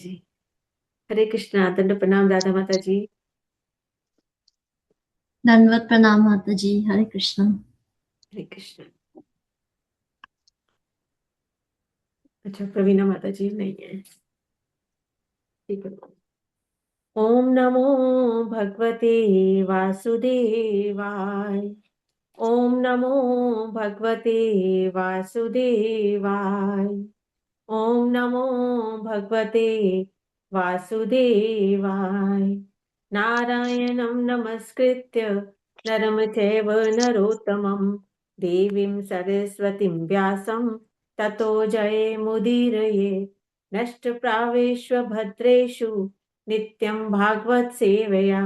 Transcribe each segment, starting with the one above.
जी। हरे कृष्णा, दंड प्रणाम राधा माता जी। दंडवत प्रणाम माता जी। हरे कृष्ण। हरे कृष्णा। अच्छा, प्रवीणा माता जी नहीं है। ठीक है। ओम नमो भगवते वासुदेवाय। ओम नमो भगवते वासुदेवाय। ओम नमो भगवते वासुदेवाय। नारायणं नमस्कृत्य नरं चैव नरोत्तमं देवीं सरस्वतीं व्यासं ततो जयमुदीरये। नष्टप्रावेष्वभद्रेषु नित्यं भागवत सेवया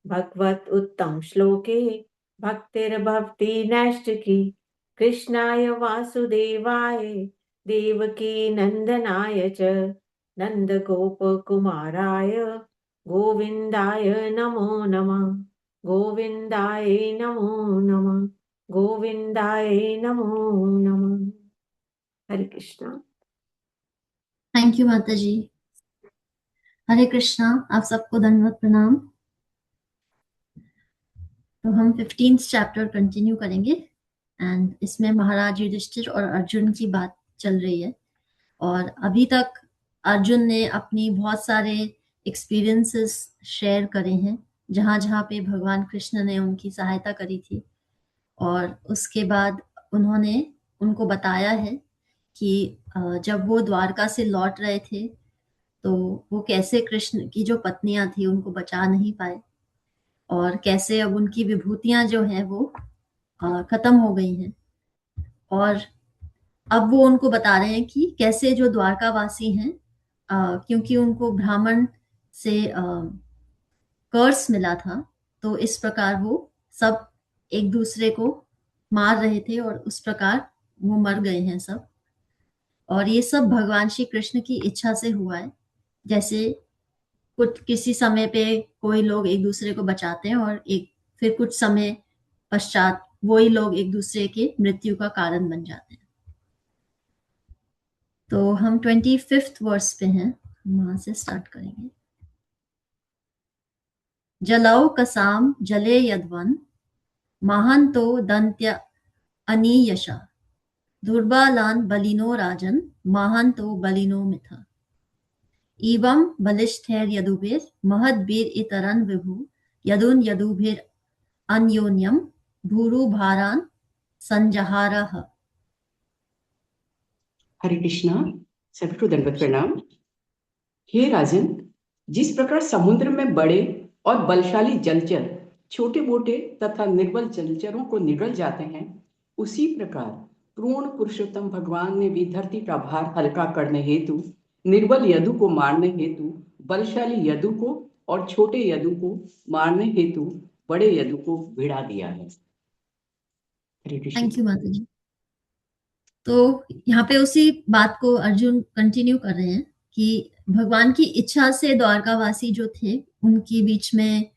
भगवत उत्तम श्लोके भक्तिर्भवति नैष्टिकी। कृष्णाय वासुदेवाय देवकी नंदनाय च नन्दगोपकुमाराय गोविन्दाय नमो नमः। गोविन्दाय नमो नमः। गोविन्दाय नमो नमः। हरे कृष्णा। थैंक यू माता जी। हरे कृष्णा। आप सबको दंडवत प्रणाम। तो हम 15th चैप्टर कंटिन्यू करेंगे एंड इसमें महाराज युधिष्ठिर और अर्जुन की बात चल रही है। और अभी तक अर्जुन ने अपनी बहुत सारे एक्सपीरियंसेस शेयर करे हैं, जहाँ जहाँ पे भगवान कृष्ण ने उनकी सहायता करी थी। और उसके बाद उन्होंने उनको बताया है कि जब वो द्वारका से लौट रहे थे तो वो कैसे कृष्ण की जो पत्नियां थी उनको बचा नहीं पाए, और कैसे अब उनकी विभूतियां जो हैं वो खत्म हो गई हैं। और अब वो उनको बता रहे हैं कि कैसे जो द्वारका वासी हैं, क्योंकि उनको ब्राह्मण से कर्स मिला था, तो इस प्रकार वो सब एक दूसरे को मार रहे थे और उस प्रकार वो मर गए हैं सब। और ये सब भगवान श्री कृष्ण की इच्छा से हुआ है। जैसे कुछ किसी समय पे कोई लोग एक दूसरे को बचाते हैं और एक फिर कुछ समय पश्चात वही लोग एक दूसरे के मृत्यु का कारण बन जाते हैं। तो हम 25th वर्स पे हैं, हम वहां से स्टार्ट करेंगे। जलौ कसाम जले यद्वन महान्तो दंत्य अनीयशा दुर्बालान बलिनो राजन महान्तो बलिनो मिथ इवं बलिष्ठैर्यदुभिर् महद्भिर् इतरन् विभु यदुन् यदुभिर् अन्योन्यम भूरुभारान् संजहारः। हरे कृष्णा। सभी को दंडवत प्रणाम। हे राजन, जिस प्रकार समुद्र में बड़े और बलशाली जलचर छोटे मोटे तथा निर्बल जलचरों को निगल जाते हैं, उसी प्रकार पूर्ण पुरुषोत्तम भगवान ने भी धरती का भार हल्का करने हेतु निर्बल यदु को मारने हेतु बलशाली यदु को और छोटे यदु को मारने हेतु बड़े यदु को भिड़ा दिया है। हरे कृष्ण। थैंक यू माता जी। तो यहाँ पे उसी बात को अर्जुन कंटिन्यू कर रहे हैं कि भगवान की इच्छा से द्वारकावासी जो थे उनके बीच में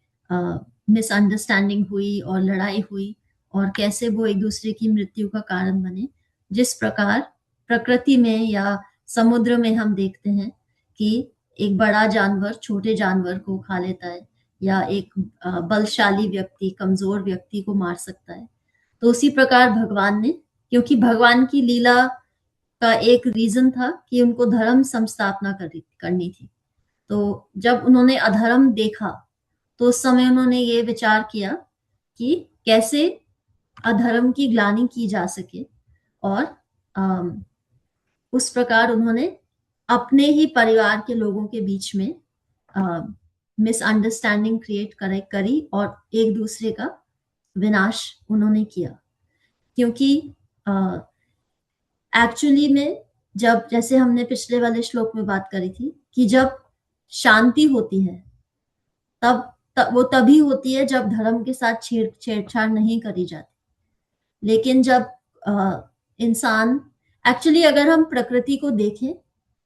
मिसअंडरस्टैंडिंग हुई और लड़ाई हुई, और कैसे वो एक दूसरे की मृत्यु का कारण बने। जिस प्रकार प्रकृति में या समुद्र में हम देखते हैं कि एक बड़ा जानवर छोटे जानवर को खा लेता है, या एक बलशाली व्यक्ति कमजोर व्यक्ति को मार सकता है। तो उसी प्रकार भगवान ने, क्योंकि भगवान की लीला का एक रीजन था कि उनको धर्म संस्थापना करनी थी। तो जब उन्होंने अधर्म देखा तो उस समय उन्होंने ये विचार किया कि कैसे अधर्म की ग्लानि की जा सके। और अम, उस प्रकार उन्होंने अपने ही परिवार के लोगों के बीच में मिसअंडरस्टैंडिंग क्रिएट करी और एक दूसरे का विनाश उन्होंने किया। क्योंकि एक्चुअली में जब, जैसे हमने पिछले वाले श्लोक में बात करी थी कि जब शांति होती है तब वो तभी होती है जब धर्म के साथ छेड़छाड़ नहीं करी जाती। लेकिन जब इंसान, एक्चुअली अगर हम प्रकृति को देखें,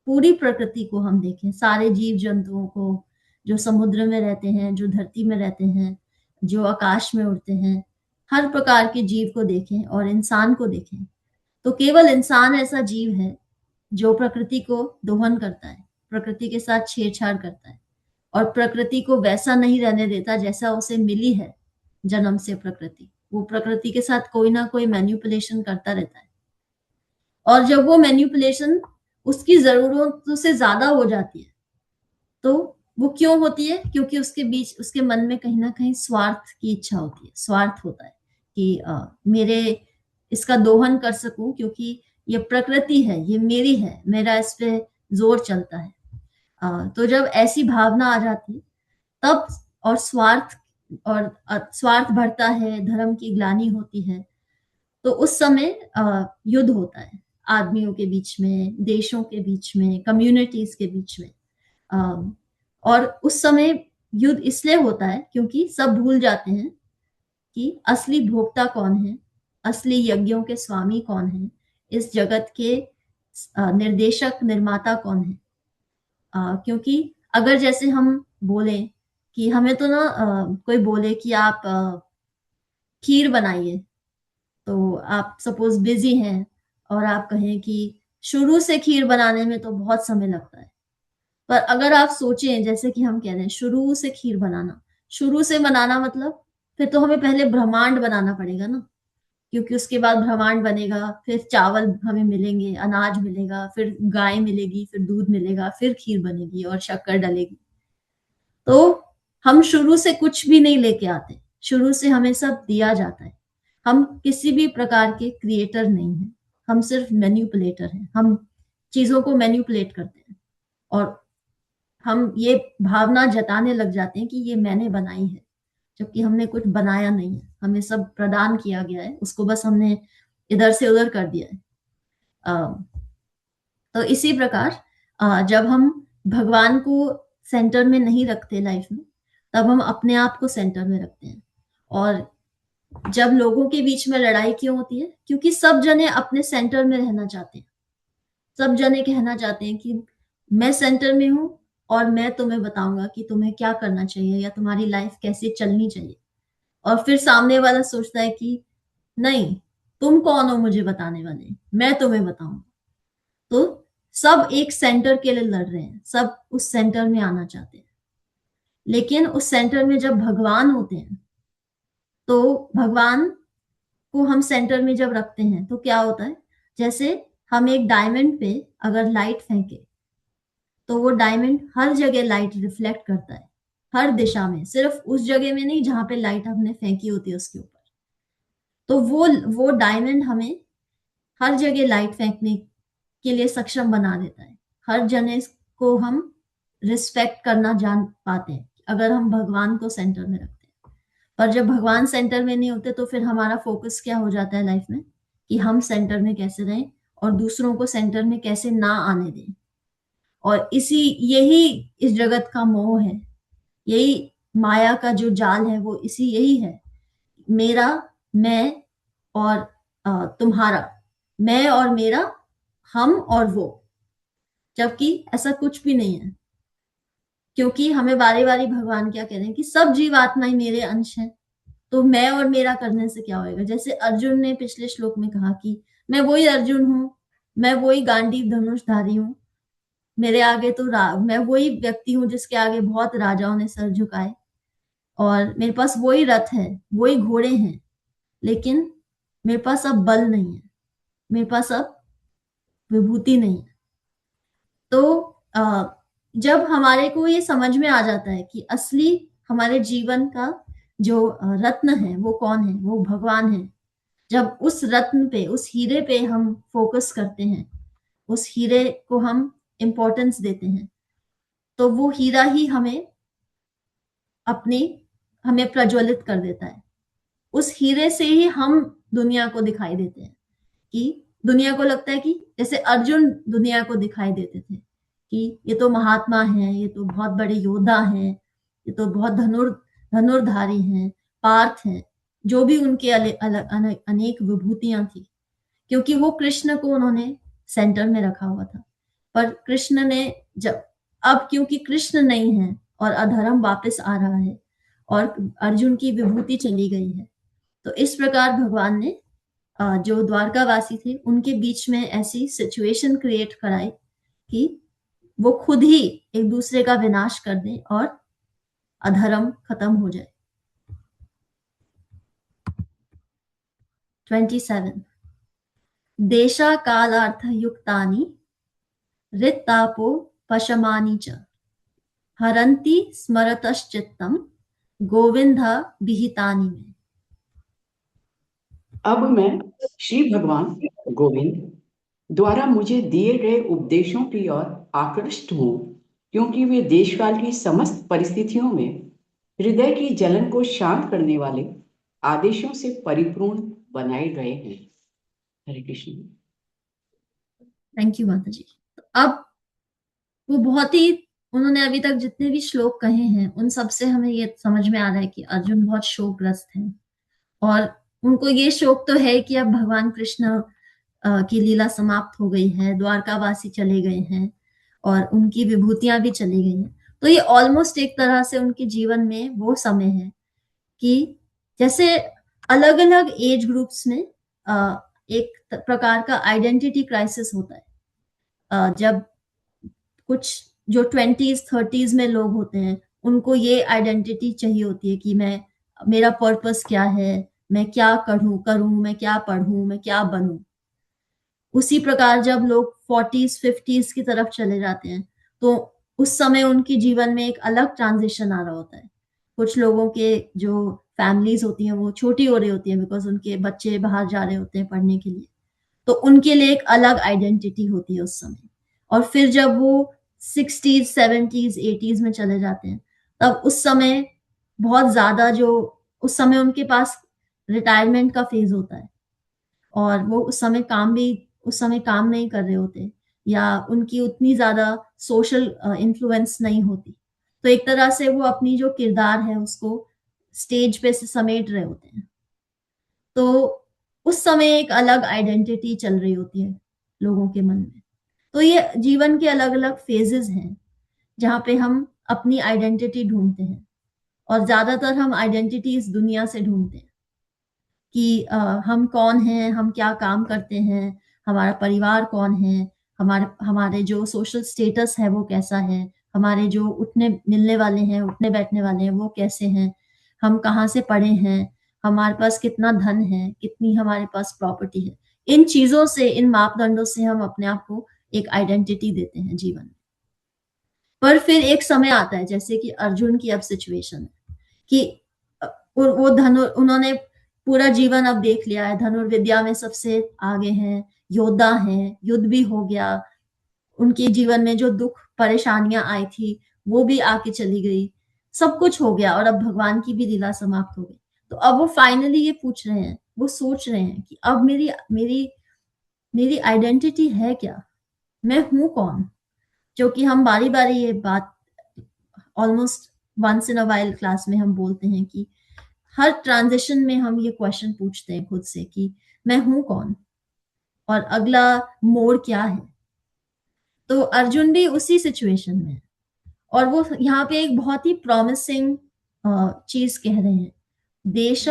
पूरी प्रकृति को हम देखें, सारे जीव जंतुओं को, जो समुद्र में रहते हैं, जो धरती में रहते हैं, जो आकाश में उड़ते हैं, हर प्रकार के जीव को देखें और इंसान को देखें, तो केवल इंसान ऐसा जीव है जो प्रकृति को दोहन करता है। प्रकृति के साथ छेड़छाड़ करता है और प्रकृति को वैसा नहीं रहने देता जैसा उसे मिली है जन्म से प्रकृति। वो प्रकृति के साथ कोई ना कोई मैनिपुलेशन करता रहता है, और जब वो मैनिपुलेशन उसकी जरूरतों से ज्यादा हो जाती है तो वो क्यों होती है? क्योंकि उसके बीच, उसके मन में कहीं ना कहीं स्वार्थ की इच्छा होती है, स्वार्थ होता है कि मेरे इसका दोहन कर सकूं, क्योंकि ये प्रकृति है, ये मेरी है, मेरा इस पे जोर चलता है। तो जब ऐसी भावना आ जाती है तब, और स्वार्थ बढ़ता है, धर्म की ग्लानि होती है, तो उस समय युद्ध होता है आदमियों के बीच में, देशों के बीच में, कम्युनिटीज के बीच में। और उस समय युद्ध इसलिए होता है क्योंकि सब भूल जाते हैं कि असली भोक्ता कौन है, असली यज्ञों के स्वामी कौन है, इस जगत के निर्देशक निर्माता कौन है। क्योंकि अगर जैसे हम बोले कि हमें तो ना कोई बोले कि आप खीर बनाइए, तो आप सपोज बिजी हैं और आप कहें कि शुरू से खीर बनाने में तो बहुत समय लगता है, पर अगर आप सोचें, जैसे कि हम कह रहे हैं शुरू से खीर बनाना, शुरू से बनाना मतलब फिर तो हमें पहले ब्रह्मांड बनाना पड़ेगा ना, क्योंकि उसके बाद ब्रह्मांड बनेगा, फिर चावल हमें मिलेंगे, अनाज मिलेगा, फिर गाय मिलेगी, फिर दूध मिलेगा, फिर खीर बनेगी और शक्कर डलेगी। तो हम शुरू से कुछ भी नहीं लेके आते, शुरू से हमें सब दिया जाता है। हम किसी भी प्रकार के क्रिएटर नहीं हैं, हम सिर्फ मैन्युपुलेटर हैं। हम चीजों को मैन्युपुलेट करते हैं और हम ये भावना जताने लग जाते हैं कि ये मैंने बनाई है, जबकि हमने कुछ बनाया नहीं है, हमें सब प्रदान किया गया है, उसको बस हमने इधर से उधर कर दिया है। तो इसी प्रकार जब हम भगवान को सेंटर में नहीं रखते लाइफ में, तब हम अपने आप को सेंटर में रखते हैं। और जब लोगों के बीच में लड़ाई क्यों होती है? क्योंकि सब जने अपने सेंटर में रहना चाहते हैं, सब जने कहना चाहते हैं कि मैं सेंटर में हूं और मैं तुम्हें बताऊंगा कि तुम्हें क्या करना चाहिए या तुम्हारी लाइफ कैसे चलनी चाहिए। और फिर सामने वाला सोचता है कि नहीं, तुम कौन हो मुझे बताने वाले, मैं तुम्हें बताऊंगा। तो सब एक सेंटर के लिए लड़ रहे हैं, सब उस सेंटर में आना चाहते हैं। लेकिन उस सेंटर में जब भगवान होते हैं, तो भगवान को हम सेंटर में जब रखते हैं तो क्या होता है? जैसे हम एक डायमंड पे अगर लाइट फेंके, तो वो डायमंड हर जगह लाइट रिफ्लेक्ट करता है, हर दिशा में, सिर्फ उस जगह में नहीं जहां पे लाइट हमने फेंकी होती है उसके ऊपर। तो वो डायमंड हमें हर जगह लाइट फेंकने के लिए सक्षम बना देता है। हर जने को हम रिस्पेक्ट करना जान पाते हैं अगर हम भगवान को सेंटर में रखते हैं। पर जब भगवान सेंटर में नहीं होते तो फिर हमारा फोकस क्या हो जाता है लाइफ में, कि हम सेंटर में कैसे रहें और दूसरों को सेंटर में कैसे ना आने दें। और यही इस जगत का मोह है, यही माया का जो जाल है, वो यही है, मेरा, मैं और तुम्हारा, मैं और मेरा, हम और वो, जबकि ऐसा कुछ भी नहीं है। क्योंकि हमें बारी बारी भगवान क्या कह रहे हैं कि सब जीवात्माएं मेरे अंश हैं, तो मैं और मेरा करने से क्या होएगा। जैसे अर्जुन ने पिछले श्लोक में कहा कि मैं वही अर्जुन हूं, मैं वही गांडीव धनुषधारी हूं, मेरे आगे तो मैं वही व्यक्ति हूं जिसके आगे बहुत राजाओं ने सर झुकाए, और मेरे पास वही रथ है, वही घोड़े हैं, लेकिन मेरे पास अब बल नहीं है, मेरे पास अब विभूति नहीं है। तो जब हमारे को ये समझ में आ जाता है कि असली हमारे जीवन का जो रत्न है वो कौन है, वो भगवान है, जब उस रत्न पे, उस हीरे पे हम फोकस करते हैं, उस हीरे को हम इम्पोर्टेंस देते हैं, तो वो हीरा ही हमें प्रज्वलित कर देता है। उस हीरे से ही हम दुनिया को दिखाई देते हैं, कि दुनिया को लगता है कि जैसे अर्जुन दुनिया को दिखाई देते थे कि ये तो महात्मा हैं, ये तो बहुत बड़े योद्धा हैं, ये तो बहुत धनुर्धारी हैं, पार्थ हैं, जो भी उनके अनेक विभूतियां थी, क्योंकि वो कृष्ण को उन्होंने सेंटर में रखा हुआ था। पर कृष्ण ने अब क्योंकि कृष्ण नहीं है और अधर्म वापस आ रहा है और अर्जुन की विभूति चली गई है, तो इस प्रकार भगवान ने जो द्वारकावासी थे उनके बीच में ऐसी सिचुएशन क्रिएट कराई कि वो खुद ही एक दूसरे का विनाश कर दें और अधर्म खत्म हो जाए। 27 देशा कालार्थ युक्तानि ऋतापो पशमानि च हरन्ति स्मरतश्चित्तम गोविंद विहितानि में। अब मैं श्री भगवान गोविंद द्वारा मुझे दिए गए उपदेशों की ओर आकृष्ट हूँ, क्योंकि वे देशकाल की समस्त परिस्थितियों में हृदय की जलन को शांत करने वाले आदेशों से परिपूर्ण बनाए गए हैं। हरे कृष्ण। थैंक यू माता जी। अब वो बहुत ही, उन्होंने अभी तक जितने भी श्लोक कहे हैं उन सब से हमें ये समझ में आ रहा है कि अर्जुन बहुत शोकग्रस्त हैं और उनको ये शोक तो है कि अब भगवान कृष्ण की लीला समाप्त हो गई है, द्वारकावासी चले गए हैं और उनकी विभूतियां भी चली गई हैं। तो ये ऑलमोस्ट एक तरह से उनके जीवन में वो समय है कि जैसे अलग अलग एज ग्रुप्स में एक प्रकार का आइडेंटिटी क्राइसिस होता है। जब कुछ जो 20s 30s में लोग होते हैं उनको ये आइडेंटिटी चाहिए होती है कि मेरा पर्पस क्या है, मैं क्या करूं, मैं क्या पढ़ूं, मैं क्या बनूं। उसी प्रकार जब लोग 40s 50s की तरफ चले जाते हैं तो उस समय उनके जीवन में एक अलग ट्रांजिशन आ रहा होता है। कुछ लोगों के जो फैमिलीज होती हैं वो छोटी हो रही होती हैं बिकॉज उनके बच्चे बाहर जा रहे होते हैं पढ़ने के लिए, तो उनके लिए एक अलग आइडेंटिटी होती है उस समय। और फिर जब वो 60s 70s 80s में चले जाते हैं तब उस समय बहुत ज्यादा जो उस समय उनके पास रिटायरमेंट का फेज होता है और वो उस समय काम नहीं कर रहे होते या उनकी उतनी ज्यादा सोशल इन्फ्लुएंस नहीं होती, तो एक तरह से वो अपनी जो किरदार है उसको स्टेज पे से समेट रहे होते हैं। तो उस समय एक अलग आइडेंटिटी चल रही होती है लोगों के मन में। तो ये जीवन के अलग अलग फेजेस हैं जहाँ पे हम अपनी आइडेंटिटी ढूंढते हैं और ज्यादातर हम आइडेंटिटी इस दुनिया से ढूंढते हैं कि हम कौन हैं, हम क्या काम करते हैं, हमारा परिवार कौन है, हमारे हमारे जो सोशल स्टेटस है वो कैसा है, हमारे जो उठने मिलने वाले हैं, उठने बैठने वाले हैं वो कैसे हैं, हम कहाँ से पढ़े हैं, हमारे पास कितना धन है, कितनी हमारे पास प्रॉपर्टी है। इन चीजों से, इन मापदंडों से हम अपने आप को एक आइडेंटिटी देते हैं जीवन में। पर फिर एक समय आता है जैसे कि अर्जुन की अब सिचुएशन है कि वो उन्होंने पूरा जीवन अब देख लिया है, धनुर्विद्या में सबसे आगे हैं, योद्धा हैं, युद्ध भी हो गया, उनके जीवन में जो दुख परेशानियां आई थी वो भी आके चली गई, सब कुछ हो गया और अब भगवान की भी लीला समाप्त हो गई। तो अब वो फाइनली ये पूछ रहे हैं, वो सोच रहे हैं कि अब मेरी मेरी मेरी आइडेंटिटी है क्या, मैं हूं कौन। जो कि हम बारी बारी ये बात almost once in a while class में हम बोलते हैं कि हर ट्रांजिशन में हम ये क्वेश्चन पूछते हैं खुद से कि मैं हूं कौन और अगला मोड़ क्या है। तो अर्जुन भी उसी सिचुएशन में है और वो यहाँ पे एक बहुत ही प्रॉमिसिंग चीज कह रहे हैं, देश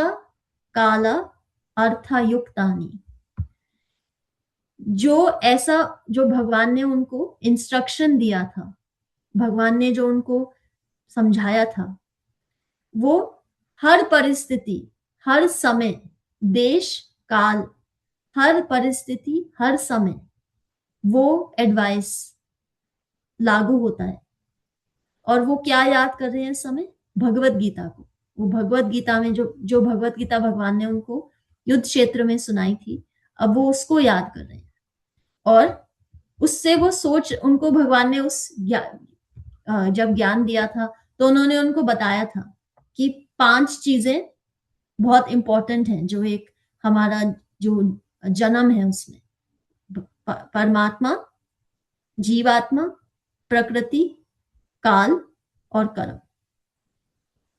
काल अर्थयुक्तानि। जो भगवान ने उनको इंस्ट्रक्शन दिया था, भगवान ने जो उनको समझाया था, वो हर परिस्थिति, हर समय, देश काल, हर परिस्थिति, हर समय वो एडवाइस लागू होता है। और वो क्या याद कर रहे हैं इस समय? भगवत गीता को। वो भगवत गीता में जो भगवत गीता भगवान ने उनको युद्ध क्षेत्र में सुनाई थी, अब वो उसको याद कर रहे हैं और उससे वो सोच, उनको भगवान ने जब ज्ञान दिया था तो उन्होंने उनको बताया था कि 5 चीजें बहुत इंपॉर्टेंट हैं जो एक हमारा जो जन्म है उसमें, परमात्मा, जीवात्मा, प्रकृति, काल और कर्म।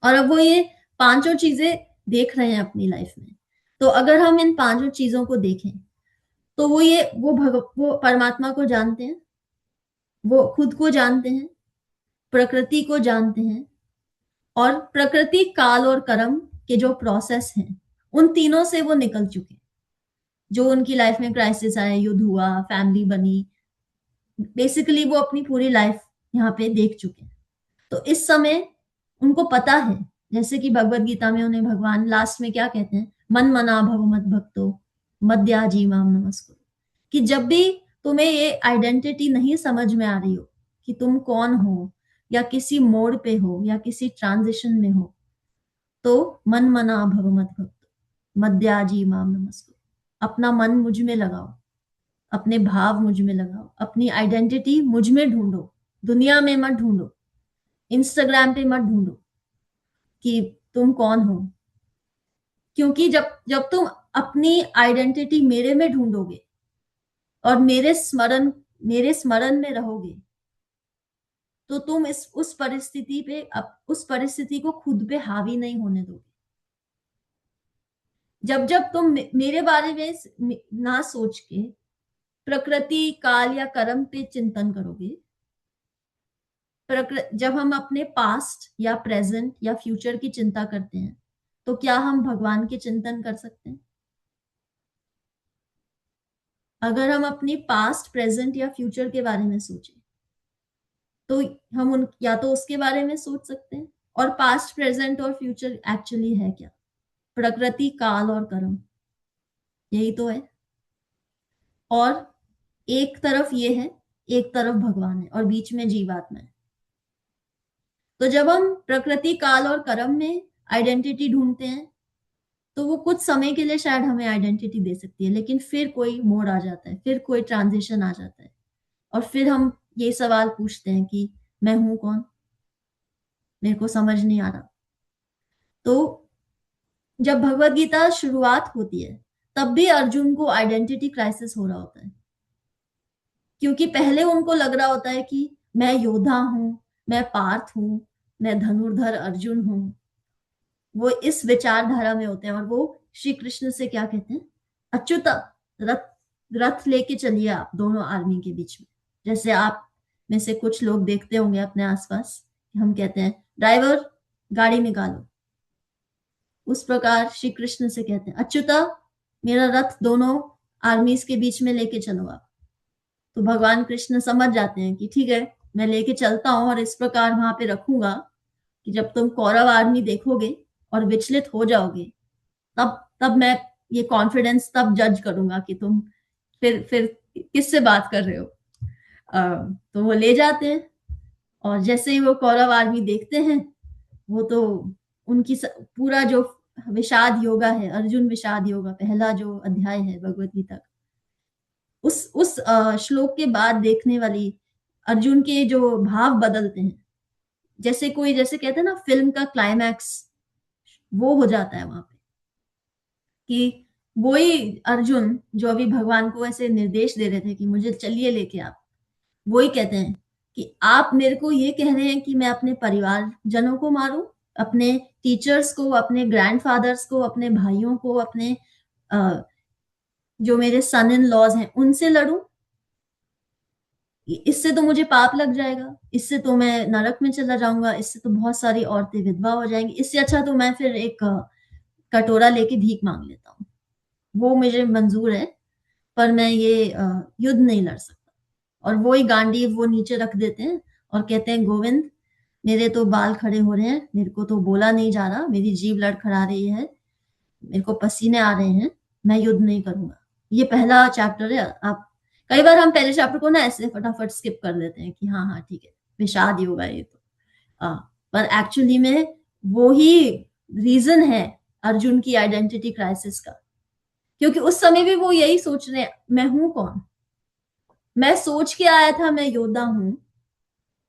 और अब वो ये 5 चीजें देख रहे हैं अपनी लाइफ में। तो अगर हम इन 5 चीजों को देखें तो वो परमात्मा को जानते हैं, वो खुद को जानते हैं, प्रकृति को जानते हैं और प्रकृति, काल और कर्म के जो प्रोसेस हैं उन तीनों से वो निकल चुके। जो उनकी लाइफ में क्राइसिस आए, युद्ध हुआ, फैमिली बनी, बेसिकली वो अपनी पूरी लाइफ यहाँ पे देख चुके हैं। तो इस समय उनको पता है, जैसे कि भगवत गीता में उन्हें भगवान लास्ट में क्या कहते हैं, मन मना भव मद भक्तो मद्याजी माम नमस्कुरु, कि जब भी तुम्हें ये आइडेंटिटी नहीं समझ में आ रही हो कि तुम कौन हो, या किसी मोड़ पे हो, या किसी ट्रांजिशन में हो, तो मन मना भव मद भक्तो मद्याजी माम नमस्कुरु, अपना मन मुझ में लगाओ, अपने भाव मुझ में लगाओ, अपनी आइडेंटिटी मुझ में ढूंढो, दुनिया में मत ढूंढो, इंस्टाग्राम पे मत ढूंढो कि तुम कौन हो। क्योंकि जब जब तुम अपनी आइडेंटिटी मेरे में ढूंढोगे और मेरे स्मरण में रहोगे, तो तुम उस परिस्थिति पे उस परिस्थिति को खुद पे हावी नहीं होने दोगे। जब जब तुम मेरे बारे में ना सोच के प्रकृति, काल या कर्म पे चिंतन करोगे, जब हम अपने पास्ट या प्रेजेंट या फ्यूचर की चिंता करते हैं, तो क्या हम भगवान के चिंतन कर सकते हैं? अगर हम अपनी पास्ट, प्रेजेंट या फ्यूचर के बारे में सोचें, तो हम या तो उसके बारे में सोच सकते हैं, और पास्ट, प्रेजेंट और फ्यूचर एक्चुअली है क्या? प्रकृति, काल और कर्म, यही तो है। और एक तरफ ये है, एक तरफ भगवान है, और बीच में जीवात्मा है। तो जब हम प्रकृति, काल और कर्म में आइडेंटिटी ढूंढते हैं, तो वो कुछ समय के लिए शायद हमें आइडेंटिटी दे सकती है, लेकिन फिर कोई मोड़ आ जाता है, फिर कोई ट्रांजिशन आ जाता है, और फिर हम ये सवाल पूछते हैं कि मैं हूं कौन, मेरे को समझ नहीं आ रहा। तो जब भगवत गीता शुरुआत होती है, तब भी अर्जुन को आइडेंटिटी क्राइसिस हो रहा होता है, क्योंकि पहले उनको लग रहा होता है कि मैं योद्धा हूं, मैं पार्थ हूं, मैं धनुर्धर अर्जुन हूं। वो इस विचारधारा में होते हैं, और वो श्री कृष्ण से क्या कहते हैं, अच्युत, रथ रथ लेके चलिए आप दोनों आर्मी के बीच में। जैसे आप में से कुछ लोग देखते होंगे अपने आसपास, हम कहते हैं ड्राइवर गाड़ी निकालो, उस प्रकार श्री कृष्ण से कहते हैं अच्युता, मेरा रथ दोनों आर्मीज के बीच में लेके चलो आप। तो भगवान कृष्ण समझ जाते हैं कि ठीक है, मैं लेके चलता हूं, और इस प्रकार वहां पे रखूंगा कि जब तुम कौरव आर्मी देखोगे और विचलित हो जाओगे, तब तब मैं ये कॉन्फिडेंस तब जज करूंगा कि तुम फिर किससे बात कर रहे हो। तो वो ले जाते हैं, और जैसे ही वो कौरव आर्मी देखते हैं, वो तो उनकी पूरा जो विषाद योगा है, अर्जुन विषाद योगा, पहला जो अध्याय है भगवत गीता का, उस श्लोक के बाद देखने वाली अर्जुन के जो भाव बदलते हैं, जैसे कोई, जैसे कहते हैं ना फिल्म का क्लाइमैक्स, वो हो जाता है वहां पे, कि वही अर्जुन जो अभी भगवान को ऐसे निर्देश दे रहे थे कि मुझे चलिए लेके आप, वही कहते हैं कि आप मेरे को ये कह रहे हैं कि मैं अपने परिवार जनों को मारूं, अपने टीचर्स को, अपने ग्रैंडफादर्स को, अपने भाइयों को, अपने जो मेरे सन इन लॉज हैं उनसे लड़ूं? इससे तो मुझे पाप लग जाएगा, इससे तो मैं नरक में चला जाऊंगा, इससे तो बहुत सारी औरतें विधवा हो जाएंगी, इससे अच्छा तो मैं फिर एक कटोरा लेके भीख मांग लेता हूँ, वो मुझे मंजूर है, पर मैं ये युद्ध नहीं लड़ सकता। और वो ही गांडीव वो नीचे रख देते हैं और कहते हैं गोविंद, मेरे तो बाल खड़े हो रहे हैं, मेरे को तो बोला नहीं जा रहा, मेरी जीभ लड़खड़ा रही है, मेरे को पसीने आ रहे हैं, मैं युद्ध नहीं करूंगा। ये पहला चैप्टर है। आप कई बार हम पहले चैप्टर को ना ऐसे फटाफट स्किप कर देते हैं कि हाँ हाँ ठीक है, विषाद योग है ये तो, पर एक्चुअली में वो ही रीजन है अर्जुन की आइडेंटिटी क्राइसिस का, क्योंकि उस समय भी वो यही सोच रहे हैं, मैं हूं कौन? मैं सोच के आया था मैं योद्धा हूं,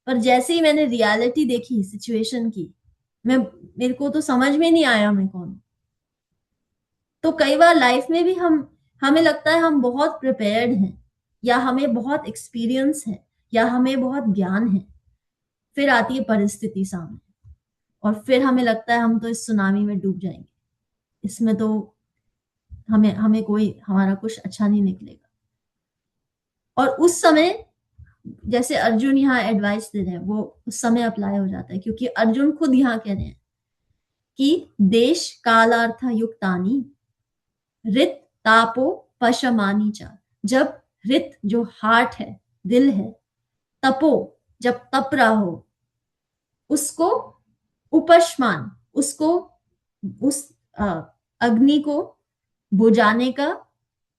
पर जैसे ही मैंने रियलिटी देखी सिचुएशन की, मेरे को तो समझ में नहीं आया मैं कौन। तो कई बार लाइफ में भी हमें लगता है हम बहुत प्रिपेयर्ड हैं, या हमें बहुत एक्सपीरियंस है, या हमें बहुत ज्ञान है, फिर आती है परिस्थिति सामने, और फिर हमें लगता है हम तो इस सुनामी में डूब जाएंगे, इसमें तो हमें कोई हमारा कुछ अच्छा नहीं निकलेगा। और उस समय जैसे अर्जुन यहाँ एडवाइस दे रहे हैं, वो उस समय अप्लाई हो जाता है, क्योंकि अर्जुन खुद यहाँ कह रहे हैं कि देश कालार्थ युक्तानी रित तापो पशमानी चा। जब रित जो हार्ट है, दिल है, तपो, जब तप रहा हो, उसको उपशमान, उसको उस अग्नि को बुझाने का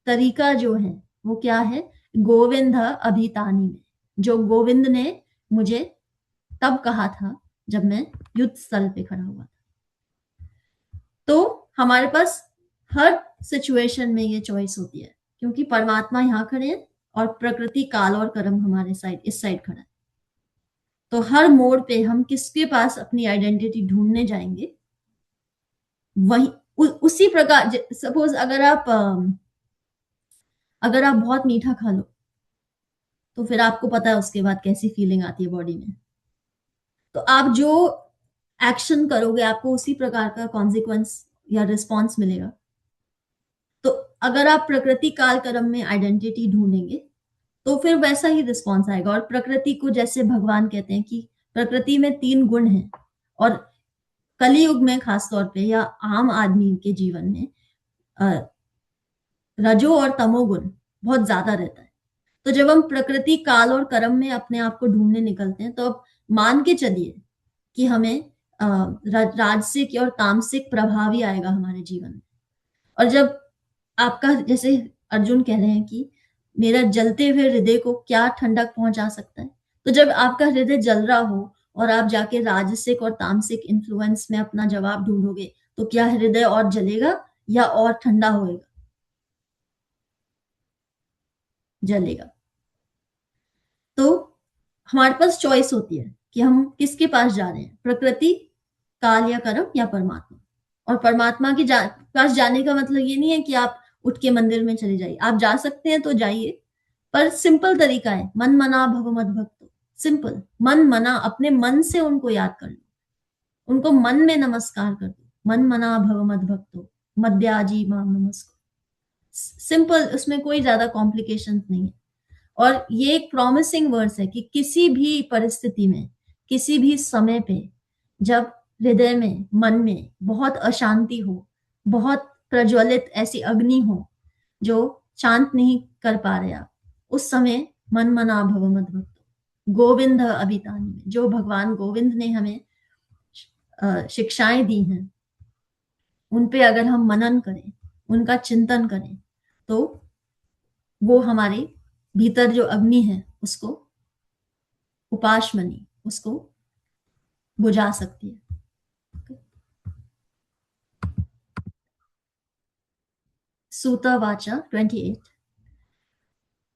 तरीका जो है वो क्या है? गोविंद अभितानी में, जो गोविंद ने मुझे तब कहा था जब मैं युद्ध स्थल पे खड़ा हुआ था। तो हमारे पास हर सिचुएशन में ये चॉइस होती है, क्योंकि परमात्मा यहाँ खड़े हैं और प्रकृति, काल और कर्म हमारे साइड, इस साइड खड़ा है। तो हर मोड़ पे हम किसके पास अपनी आइडेंटिटी ढूंढने जाएंगे, वही उसी प्रकार। सपोज अगर आप बहुत मीठा खा लो तो फिर आपको पता है उसके बाद कैसी फीलिंग आती है बॉडी में। तो आप जो एक्शन करोगे आपको उसी प्रकार का कॉन्सिक्वेंस या रिस्पॉन्स मिलेगा। तो अगर आप प्रकृति काल कर्म में आइडेंटिटी ढूंढेंगे तो फिर वैसा ही रिस्पॉन्स आएगा। और प्रकृति को, जैसे भगवान कहते हैं कि प्रकृति में 3 गुण हैं, और कलयुग में खासतौर पे या आम आदमी के जीवन में रजो और तमोगुण बहुत ज्यादा रहता है। तो जब हम प्रकृति काल और कर्म में अपने आप को ढूंढने निकलते हैं, तो अब मान के चलिए कि हमें राजसिक और तामसिक प्रभाव ही आएगा हमारे जीवन में। और जब आपका, जैसे अर्जुन कह रहे हैं कि मेरा जलते हुए हृदय को क्या ठंडक पहुंचा सकता है, तो जब आपका हृदय जल रहा हो और आप जाके राजसिक और तामसिक इन्फ्लुएंस में अपना जवाब ढूंढोगे, तो क्या हृदय और जलेगा या और ठंडा होएगा? जलेगा। तो हमारे पास चॉइस होती है कि हम किसके पास जा रहे हैं, प्रकृति, काल या कर्म, या परमात्मा। और परमात्मा के पास जाने का मतलब ये नहीं है कि आप उठ के मंदिर में चले जाइए। आप जा सकते हैं तो जाइए, पर सिंपल तरीका है, मन मना भव मद भक्तो। सिंपल, मन मना, अपने मन से उनको याद कर लो, उनको मन में नमस्कार कर दो। मन मना भव मद भक्तो मद्याजी माम नमस्कार। सिंपल, उसमें कोई ज्यादा कॉम्प्लिकेशन नहीं है। और ये एक प्रॉमिसिंग वर्स है कि किसी भी परिस्थिति में, किसी भी समय पे, जब हृदय में, मन में बहुत अशांति हो, बहुत प्रज्वलित ऐसी अग्नि हो जो शांत नहीं कर पा रहे आप, उस समय मन मना भव मद भक्तो गोविंद अभितानी में, जो भगवान गोविंद ने हमें शिक्षाएं दी हैं, उन पे अगर हम मनन करें, उनका चिंतन करें, तो वो हमारे भीतर जो अग्नि है उसको, उपासमनी, उसको बुझा सकती है। सूत वाचा 28।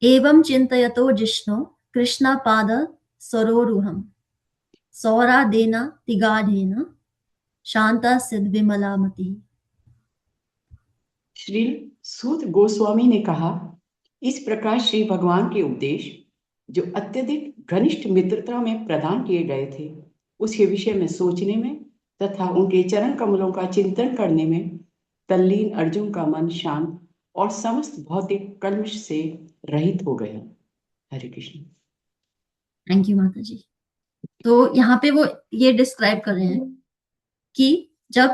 एवं चिंतयतो जिष्णो कृष्णापाद सरोरुहम सौरादेना तिगाढ़ेन शांता सिद्ध विमलामति। श्री सूत गोस्वामी ने कहा, इस प्रकार श्री भगवान के उपदेश जो अत्यधिक घनिष्ठ मित्रता में प्रदान किए गए थे, उसके विषय में सोचने में तथा उनके चरण कमलों का चिंतन करने में तल्लीन अर्जुन का मन शांत और समस्त भौतिक कल्मश से रहित हो गया। हरे कृष्ण। थैंक यू माता जी। तो यहाँ पे वो ये डिस्क्राइब कर रहे हैं कि जब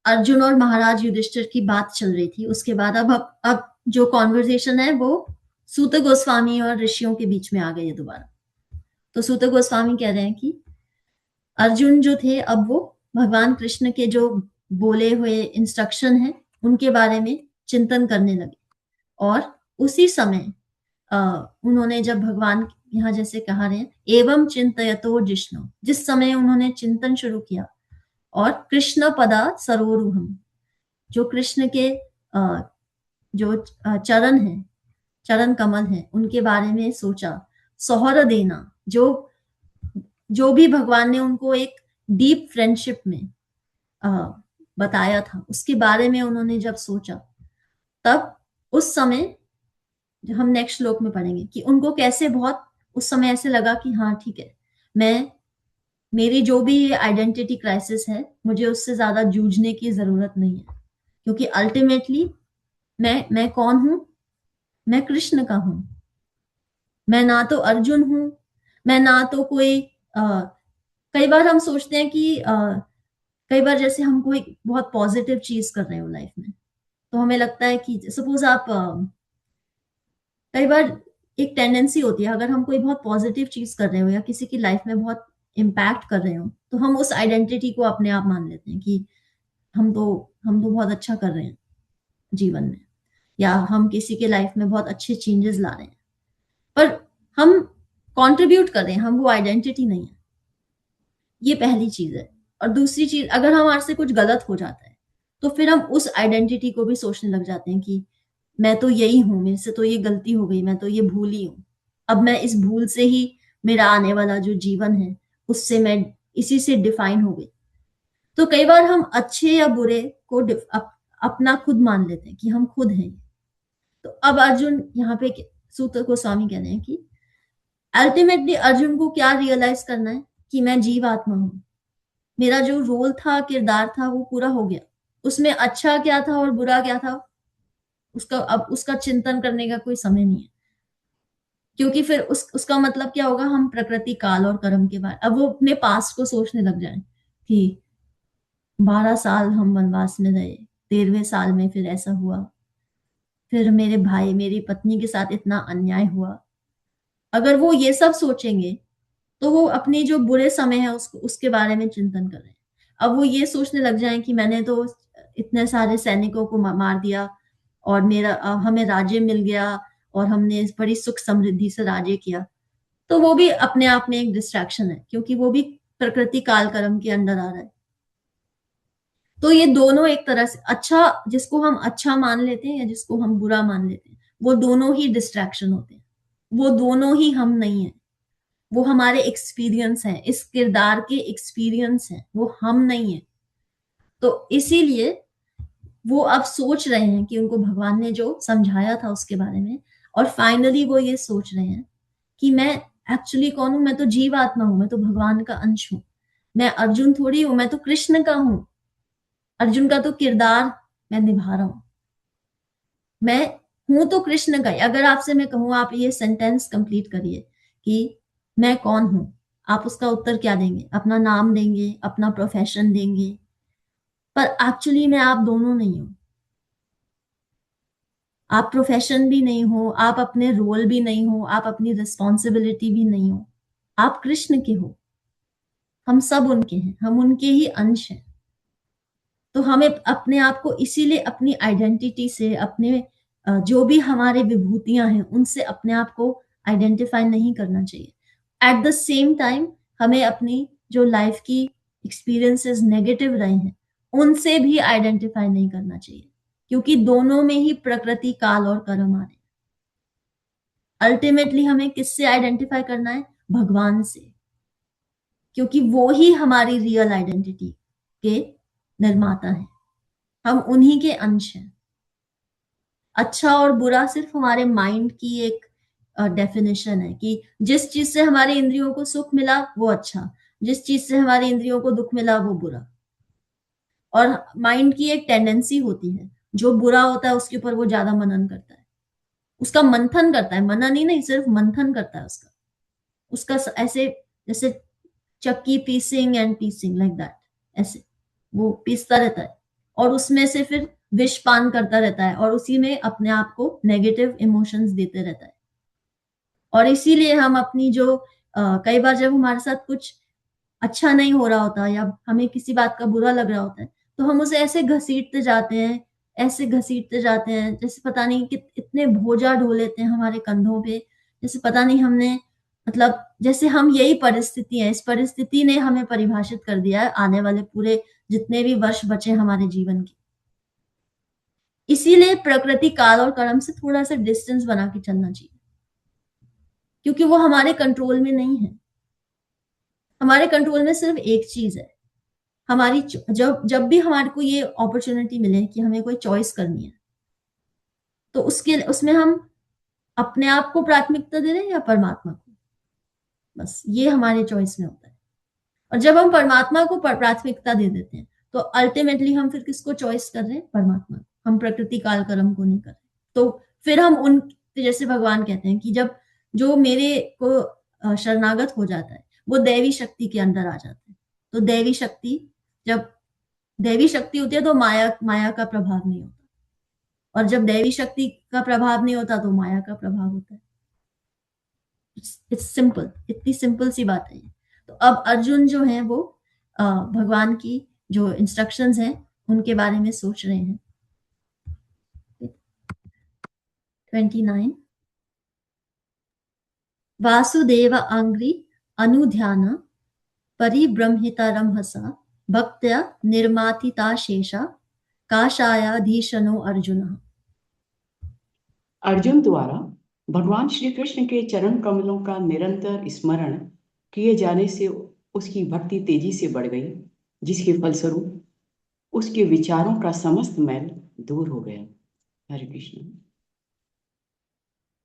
अर्जुन और महाराज युधिष्ठिर की बात चल रही थी, उसके बाद अब जो कॉन्वर्सेशन है वो सूत गोस्वामी और ऋषियों के बीच में आ गई है दोबारा। तो सूत गोस्वामी कह रहे हैं कि अर्जुन जो थे, अब वो भगवान कृष्ण के जो बोले हुए इंस्ट्रक्शन है उनके बारे में चिंतन करने लगे। और उसी समय उन्होंने, जब भगवान यहाँ जैसे कहा रहे हैं, एवं चिंतयतो जिष्णु, जिस समय उन्होंने चिंतन शुरू किया, और कृष्ण पदा सरोरुहम, जो कृष्ण के जो चरण है, चरण कमल है, उनके बारे में सोचा। सौहर देना, जो भी भगवान ने उनको एक डीप फ्रेंडशिप में बताया था, उसके बारे में उन्होंने जब सोचा, तब उस समय, जो हम नेक्स्ट श्लोक में पढ़ेंगे, कि उनको कैसे बहुत उस समय ऐसे लगा कि हाँ ठीक है, मेरी जो भी आइडेंटिटी क्राइसिस है, मुझे उससे ज्यादा जूझने की जरूरत नहीं है, क्योंकि अल्टीमेटली मैं कौन हूं? मैं कृष्ण का हूं। मैं ना तो अर्जुन हूं, मैं ना तो कोई कई बार हम सोचते हैं कि कई बार जैसे हम कोई बहुत पॉजिटिव चीज कर रहे हो लाइफ में, तो हमें लगता है कि सपोज आप कई बार एक टेंडेंसी होती है, अगर हम कोई बहुत पॉजिटिव चीज कर रहे हो या किसी की लाइफ में बहुत इम्पैक्ट कर रहे हो, तो हम उस आइडेंटिटी को अपने आप मान लेते हैं कि हम तो बहुत अच्छा कर रहे हैं जीवन में, या हम किसी के लाइफ में बहुत अच्छे चेंजेस ला रहे हैं, पर हम कंट्रीब्यूट कर रहे हैं, हम वो आइडेंटिटी नहीं है। ये पहली चीज है। और दूसरी चीज, अगर हमारे से कुछ गलत हो जाता है तो फिर हम उस आइडेंटिटी को भी सोचने लग जाते हैं कि मैं तो यही हूं, मेरे से तो ये गलती हो गई, मैं तो ये भूल ही हूं, अब मैं इस भूल से ही मेरा आने वाला जो जीवन है उससे मैं इसी से डिफाइन हो गई। तो कई बार हम अच्छे या बुरे को अपना खुद मान लेते हैं कि हम खुद हैं। तो अब अर्जुन यहाँ पे सूत्र गोस्वामी कह रहे हैं कि अल्टीमेटली अर्जुन को क्या रियलाइज करना है कि मैं जीव आत्मा हूं, मेरा जो रोल था, किरदार था, वो पूरा हो गया। उसमें अच्छा क्या था और बुरा क्या था अब उसका चिंतन करने का कोई समय नहीं है, क्योंकि फिर उसका मतलब क्या होगा, हम प्रकृति काल और कर्म के बारे, अब वो अपने पास्ट को सोचने लग जाए कि 12 साल हम वनवास में रहे, 13वें साल में फिर ऐसा हुआ, फिर मेरे भाई मेरी पत्नी के साथ इतना अन्याय हुआ। अगर वो ये सब सोचेंगे तो वो अपनी जो बुरे समय है उसके बारे में चिंतन कर रहे हैं। अब वो ये सोचने लग जाएं कि मैंने तो इतने सारे सैनिकों को मार दिया और हमें राज्य मिल गया और हमने बड़ी सुख समृद्धि से राज्य किया, तो वो भी अपने आप में एक डिस्ट्रैक्शन है, क्योंकि वो भी प्रकृति काल कर्म के अंडर आ रहा है। तो ये दोनों एक तरह से अच्छा, जिसको हम अच्छा मान लेते हैं या जिसको हम बुरा मान लेते हैं, वो दोनों ही डिस्ट्रैक्शन होते हैं, वो दोनों ही हम नहीं है। वो हमारे एक्सपीरियंस हैं, इस किरदार के एक्सपीरियंस हैं, वो हम नहीं है। तो इसीलिए वो अब सोच रहे हैं कि उनको भगवान ने जो समझाया था उसके बारे में, और फाइनली वो ये सोच रहे हैं कि मैं एक्चुअली कौन हूं, मैं तो जीव आत्मा हूं, मैं तो भगवान का अंश हूं, मैं अर्जुन थोड़ी हूं, मैं तो कृष्ण का हूं, अर्जुन का तो किरदार मैं निभा रहा हूं, मैं हूं तो कृष्ण का ही। अगर आपसे मैं कहूं आप ये सेंटेंस कंप्लीट करिए कि मैं कौन हूं, आप उसका उत्तर क्या देंगे? अपना नाम देंगे, अपना प्रोफेशन देंगे, पर एक्चुअली मैं आप दोनों नहीं हूं। आप प्रोफेशन भी नहीं हो, आप अपने रोल भी नहीं हो, आप अपनी रिस्पॉन्सिबिलिटी भी नहीं हो, आप कृष्ण के हो, हम सब उनके हैं, हम उनके ही अंश हैं। तो हमें अपने आप को इसीलिए अपनी आइडेंटिटी से, अपने जो भी हमारे विभूतियां हैं उनसे अपने आप को आइडेंटिफाई नहीं करना चाहिए। एट द सेम टाइम हमें अपनी जो लाइफ की एक्सपीरियंसेस नेगेटिव रहे हैं उनसे भी आइडेंटिफाई नहीं करना चाहिए, क्योंकि दोनों में ही प्रकृति काल और कर्म आ रहे हैं। अल्टीमेटली हमें किससे आइडेंटिफाई करना है? भगवान से, क्योंकि वो ही हमारी रियल आइडेंटिटी के निर्माता हैं, हम उन्हीं के अंश हैं। अच्छा और बुरा सिर्फ हमारे माइंड की एक डेफिनेशन है कि जिस चीज से हमारे इंद्रियों को सुख मिला वो अच्छा, जिस चीज से हमारे इंद्रियों को दुख मिला वो बुरा। और माइंड की एक टेंडेंसी होती है, जो बुरा होता है उसके ऊपर वो ज्यादा मनन करता है, उसका मंथन करता है, मनन ही नहीं सिर्फ मंथन करता है उसका, ऐसे जैसे चक्की पीसिंग एंड पीसिंग लाइक दैट, ऐसे वो पीसता रहता है और उसमें से फिर विष पान करता रहता है और उसी में अपने आप को नेगेटिव इमोशंस देते रहता है। और इसीलिए हम अपनी जो कई बार जब हमारे साथ कुछ अच्छा नहीं हो रहा होता या हमें किसी बात का बुरा लग रहा होता है, तो हम उसे ऐसे घसीटते जाते हैं, ऐसे घसीटते जाते हैं, जैसे पता नहीं कि इतने बोझा ढो लेते हैं हमारे कंधों पे, जैसे पता नहीं हमने, मतलब जैसे हम यही परिस्थिति है, इस परिस्थिति ने हमें परिभाषित कर दिया है आने वाले पूरे जितने भी वर्ष बचे हमारे जीवन के। इसीलिए प्रकृति काल और कर्म से थोड़ा सा डिस्टेंस बना के चलना चाहिए, क्योंकि वो हमारे कंट्रोल में नहीं है। हमारे कंट्रोल में सिर्फ एक चीज है, हमारी जब जब भी हमारे को ये अपॉर्चुनिटी मिले कि हमें कोई चॉइस करनी है, तो उसमें हम अपने आप को प्राथमिकता दे रहे हैं या परमात्मा को, बस ये हमारे चॉइस में होता है। और जब हम परमात्मा को प्राथमिकता दे देते हैं तो अल्टीमेटली हम फिर किसको चॉइस कर रहे हैं? परमात्मा को। हम प्रकृति काल कर्म को नहीं कर रहे। तो फिर हम उन, जैसे भगवान कहते हैं कि जब जो मेरे को शरणागत हो जाता है वो दैवी शक्ति के अंदर आ जाता है। तो जब दैवी शक्ति होती है तो माया का प्रभाव नहीं होता, और जब दैवी शक्ति का प्रभाव नहीं होता तो माया का प्रभाव होता है। इट्स सिंपल, इतनी सिंपल सी बात है ये। तो अब अर्जुन जो है वो भगवान की जो इंस्ट्रक्शंस हैं उनके बारे में सोच रहे हैं। 29 वासुदेव अंग्रि अनुध्यान परिब्रह्मितरमहसा भक्त्या निर्मातिता शेषा काषायाधीशनो अर्जुन। अर्जुन द्वारा भगवान श्री कृष्ण के चरण कमलों का निरंतर स्मरण किए जाने से उसकी भक्ति तेजी से बढ़ गई, जिसके फलस्वरूप उसके विचारों का समस्त मैल दूर हो गया। हरे कृष्ण।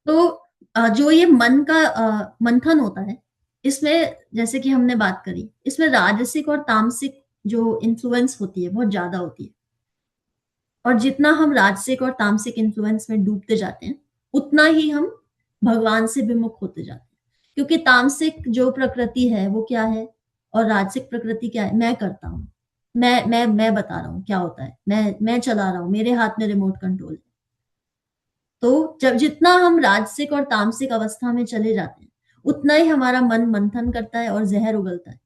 तो जो ये मन का मंथन होता है, इसमें जैसे कि हमने बात करी, इसमें राजसिक और तामसिक जो इन्फ्लुएंस होती है बहुत ज्यादा होती है। और जितना हम राजसिक और तामसिक इन्फ्लुएंस में डूबते जाते हैं उतना ही हम भगवान से विमुख होते जाते हैं। क्योंकि तामसिक जो प्रकृति है वो क्या है और राजसिक प्रकृति क्या है? मैं करता हूँ, मैं बता रहा हूँ क्या होता है, मैं चला रहा हूँ, मेरे हाथ में रिमोट कंट्रोल है। तो जब जितना हम राजसिक और तामसिक अवस्था में चले जाते हैं उतना ही हमारा मन मंथन करता है और जहर उगलता है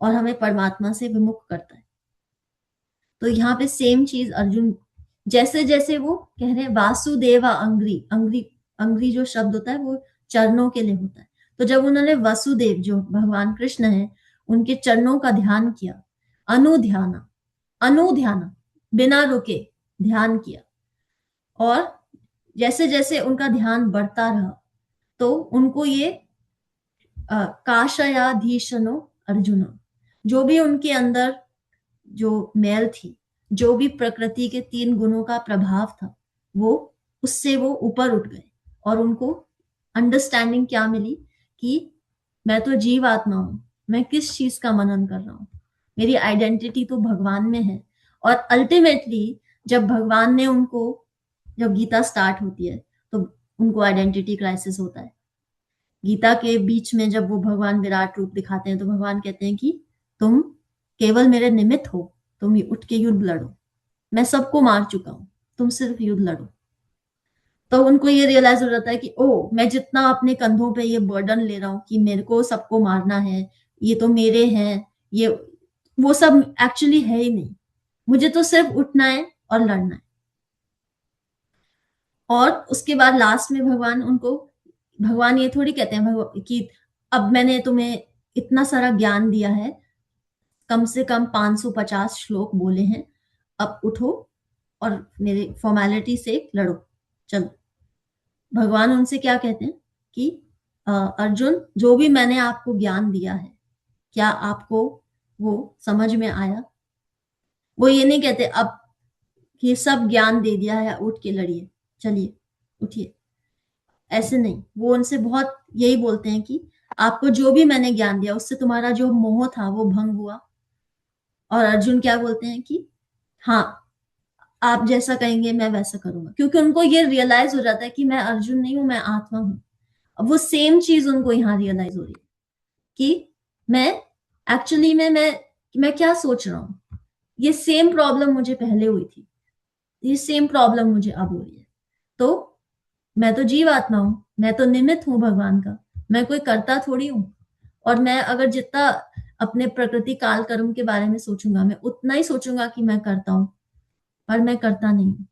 और हमें परमात्मा से विमुख करता है। तो यहाँ पे सेम चीज अर्जुन, जैसे जैसे वो कह रहे हैं वासुदेवा अंग्री, अंग्री जो शब्द होता है वो चरणों के लिए होता है। तो जब उन्होंने वसुदेव जो भगवान कृष्ण है उनके चरणों का ध्यान किया, अनुध्याना बिना रुके ध्यान किया, और जैसे जैसे उनका ध्यान बढ़ता रहा तो उनको ये काशयाधीशनो अर्जुन, जो भी उनके अंदर जो मैल थी, जो भी प्रकृति के 3 गुणों का प्रभाव था, वो उससे वो ऊपर उठ गए और उनको अंडरस्टैंडिंग क्या मिली कि मैं तो जीव आत्मा हूं, मैं किस चीज का मनन कर रहा हूं, मेरी आइडेंटिटी तो भगवान में है। और अल्टीमेटली जब भगवान ने उनको, जब गीता स्टार्ट होती है तो उनको आइडेंटिटी क्राइसिस होता है। गीता के बीच में जब वो भगवान विराट रूप दिखाते हैं तो भगवान कहते हैं कि तुम केवल मेरे निमित्त हो, तुम उठ के युद्ध लड़ो, मैं सबको मार चुका हूं, तुम सिर्फ युद्ध लड़ो। तो उनको ये रियलाइज हो जाता है कि ओ, मैं जितना अपने कंधों पे ये बर्डन ले रहा हूँ कि मेरे को सबको मारना है, ये तो मेरे हैं, ये वो सब एक्चुअली है ही नहीं, मुझे तो सिर्फ उठना है और लड़ना है। और उसके बाद लास्ट में भगवान ये थोड़ी कहते हैं कि अब मैंने तुम्हें इतना सारा ज्ञान दिया है, कम से कम 550 श्लोक बोले हैं, अब उठो और मेरे फॉर्मेलिटी से लड़ो, चलो। भगवान उनसे क्या कहते हैं कि अर्जुन, जो भी मैंने आपको ज्ञान दिया है क्या आपको वो समझ में आया? वो ये नहीं कहते अब ये सब ज्ञान दे दिया है, उठ के लड़िए, चलिए उठिए, ऐसे नहीं। वो उनसे बहुत यही बोलते हैं कि आपको जो भी मैंने ज्ञान दिया उससे तुम्हारा जो मोह था वो भंग हुआ। और अर्जुन क्या बोलते हैं कि हाँ, आप जैसा कहेंगे मैं वैसा करूंगा, क्योंकि उनको ये रियलाइज हो जाता है कि मैं अर्जुन नहीं हूं, मैं आत्मा हूं। अब वो सेम चीज उनको यहाँ रियलाइज हो रही है कि मैं एक्चुअली में मैं क्या सोच रहा हूँ, ये सेम प्रॉब्लम मुझे पहले हुई थी, ये सेम प्रॉब्लम मुझे अब हो रही है। तो मैं तो जीव आत्मा हूं, मैं तो निमित्त हूं भगवान का, मैं कोई कर्ता थोड़ी हूं। और मैं अगर जितना अपने प्रकृति काल कर्म के बारे में सोचूंगा मैं उतना ही सोचूंगा कि मैं करता हूं, पर मैं करता नहीं हूं।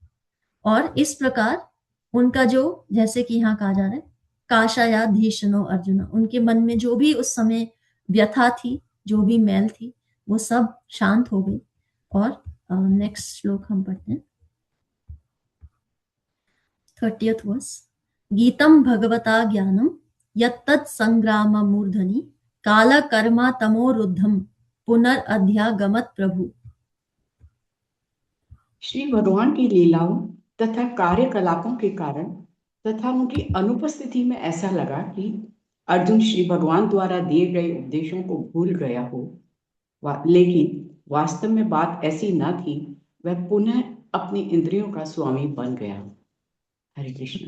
और इस प्रकार उनका जो, जैसे कि यहाँ कहा जा रहा है, काषायाधीशनो अर्जुन, उनके मन में जो भी उस समय व्यथा थी, जो भी मैल थी, वो सब शांत हो गई। और नेक्स्ट श्लोक हम पढ़ते हैं, 30th वर्स। गीतम भगवता ज्ञानम यत्तत् संग्राम मूर्धनि काला कर्मा तमोरुद्धम पुनरअध्यागमत प्रभु। श्री भगवान की लीलाओं तथा कार्यकलापों के कारण तथा उनकी अनुपस्थिति में ऐसा लगा कि अर्जुन श्री भगवान द्वारा दिए गए उपदेशों को भूल गया हो, लेकिन वास्तव में बात ऐसी न थी, वह पुनः अपनी इंद्रियों का स्वामी बन गया। हरे कृष्ण।